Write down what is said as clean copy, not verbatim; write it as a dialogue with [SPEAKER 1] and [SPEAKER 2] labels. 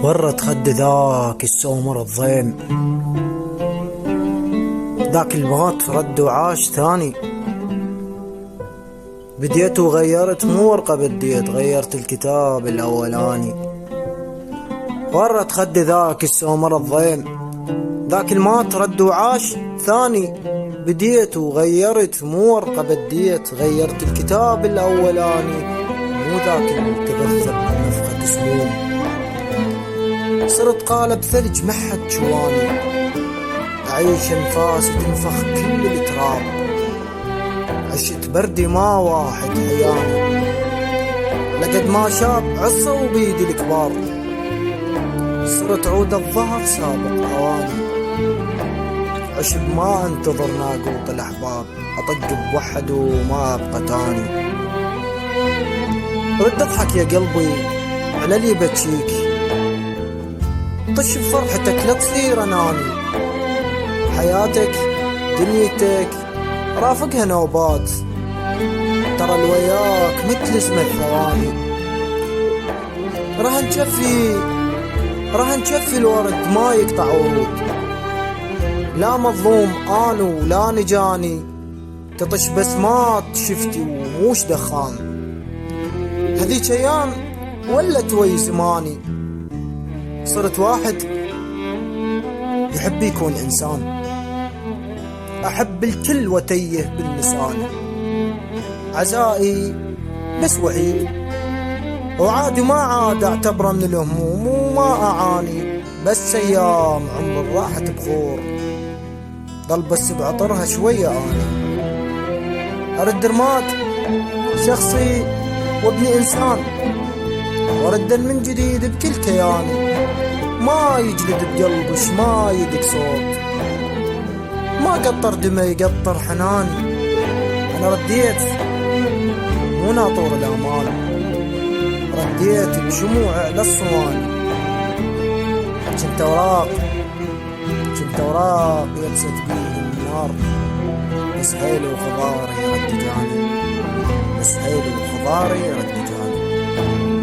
[SPEAKER 1] ورت خد ذاك السومر الضيم، ذاك البغاط رد وعاش ثاني. بديت وغيرت مو ورقة بديت، غيرت الكتاب الأولاني. ورت خد ذاك السومر الضيم، ذاك المات رد وعاش ثاني. بديت وغيرت مو ورقة بديت، غيرت الكتاب الأولاني. مو ذاك المتغذب بنفخة سموم، صرت قالب ثلج محد شواني. أعيش أنفاسي تنفخ كل التراب، عشت بردي ما واحد حياني. لقد ما شاب عصوا بيدي الكبار، صرت عود الظهر سابق أواني. عشب ما انتظر ناقوط الأحباب، أطق بوحد وما أبقى تاني. رد اضحك يا قلبي على اللي بتشيك، طش بفرحتك لا تصير أناني. حياتك دنيتك رافقها نوبات، ترى الوياك مثل اسم الثواني. رهن شفي الورد ما يقطع ورود، لا مظلوم آنو ولا نجاني. تطش بسمات شفتي وموش دخان، هذيك أيام ولت وي زماني. صرت واحد يحب يكون إنسان، أحب الكل وتيه باللسان. عزائي بس وحيد وعادي ما عاد أعتبره من الهموم وما أعاني. بس أيام عمر راحت بخور، ضل بس بعطرها شوية أنا. أرد رماد شخصي وابني إنسان، وأرد من جديد بكل كياني. ما يجلد بقلبش ما يدق صوت، ما قطر دمي يقطر حناني. أنا رديت مو ناطور الأمان، رديت بشموع للصواني. كنت أوراق يلست بيه النار، بس هيلي وخضاري رد جاني، بس هيلي وخضاري رد جاني.